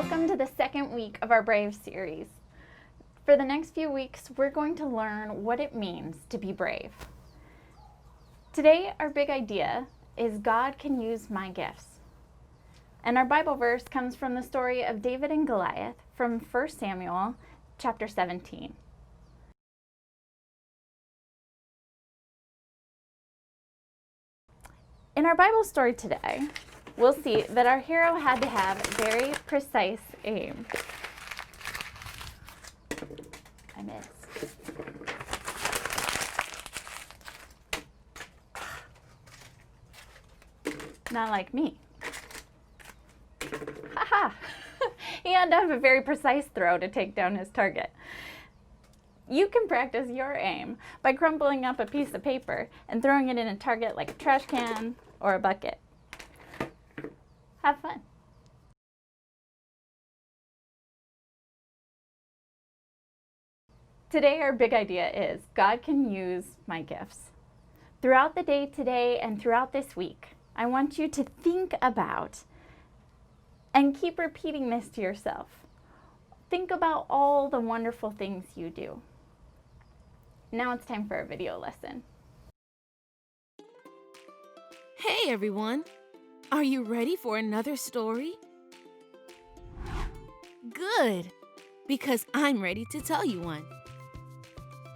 Welcome to the second week of our Brave series. For the next few weeks, we're going to learn what it means to be brave. Today, our big idea is God can use my gifts. And our Bible verse comes from the story of David and Goliath from 1 Samuel chapter 17. In our Bible story today, we'll see that our hero had to have very precise aim. I missed. Not like me. Haha! He had to have a very precise throw to take down his target. You can practice your aim by crumpling up a piece of paper and throwing it in a target like a trash can or a bucket. Have fun. Today, our big idea is God can use my gifts. Throughout the day today and throughout this week, I want you to think about and keep repeating this to yourself. Think about all the wonderful things you do. Now it's time for a video lesson. Hey everyone! Are you ready for another story? Good! Because I'm ready to tell you one.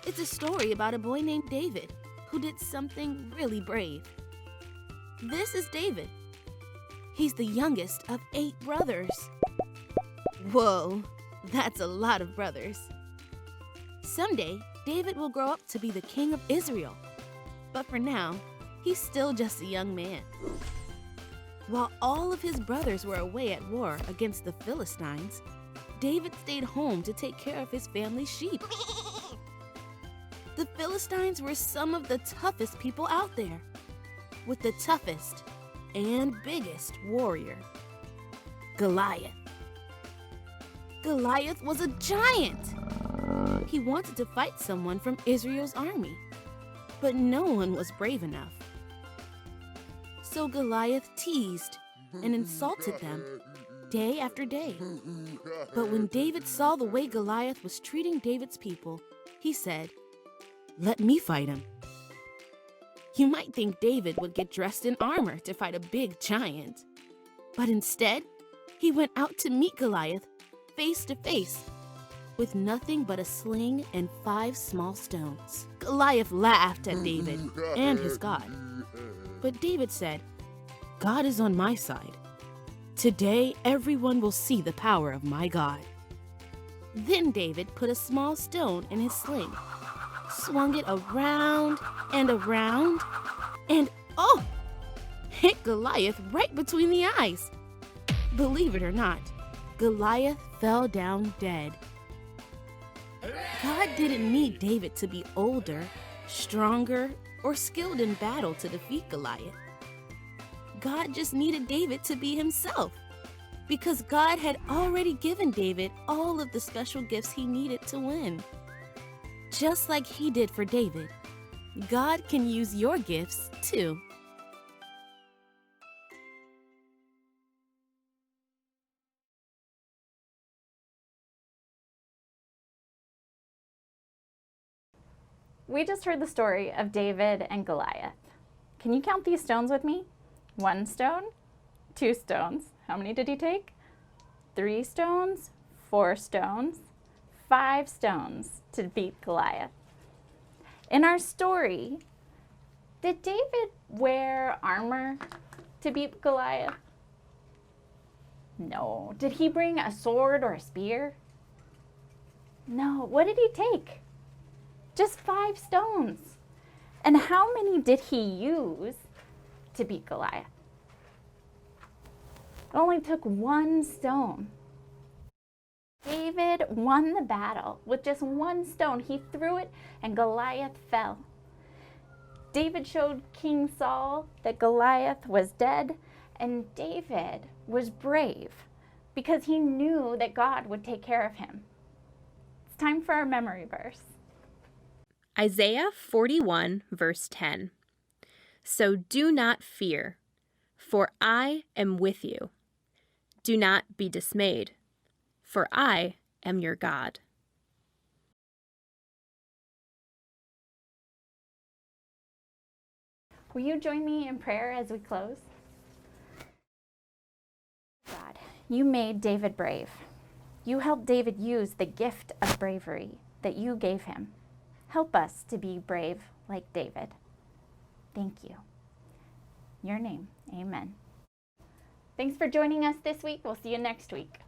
It's a story about a boy named David who did something really brave. This is David. He's the youngest of 8 brothers. Whoa, that's a lot of brothers. Someday, David will grow up to be the king of Israel. But for now, he's still just a young man. While all of his brothers were away at war against the Philistines, David stayed home to take care of his family's sheep. The Philistines were some of the toughest people out there, with the toughest and biggest warrior, Goliath. Goliath was a giant. He wanted to fight someone from Israel's army, but no one was brave enough. So Goliath teased and insulted them day after day. But when David saw the way Goliath was treating David's people, he said, "Let me fight him." You might think David would get dressed in armor to fight a big giant. But instead, he went out to meet Goliath face to face with nothing but a sling and 5 small stones. Goliath laughed at David and his God. But David said, "God is on my side. Today, everyone will see the power of my God." Then David put a small stone in his sling, swung it around and around, and hit Goliath right between the eyes. Believe it or not, Goliath fell down dead. God didn't need David to be older, stronger, or skilled in battle to defeat Goliath. God just needed David to be himself, because God had already given David all of the special gifts he needed to win. Just like he did for David, God can use your gifts too. We just heard the story of David and Goliath. Can you count these stones with me? 1 stone, 2 stones. How many did he take? 3 stones, 4 stones, 5 stones to beat Goliath. In our story, did David wear armor to beat Goliath? No. Did he bring a sword or a spear? No. What did he take? Just 5 stones. And how many did he use to beat Goliath? It only took 1 stone. David won the battle with just 1 stone. He threw it and Goliath fell. David showed King Saul that Goliath was dead, and David was brave because he knew that God would take care of him. It's time for our memory verse. Isaiah 41, verse 10. So do not fear, for I am with you. Do not be dismayed, for I am your God. Will you join me in prayer as we close? God, you made David brave. You helped David use the gift of bravery that you gave him. Help us to be brave like David. Thank you. In your name, amen. Thanks for joining us this week. We'll see you next week.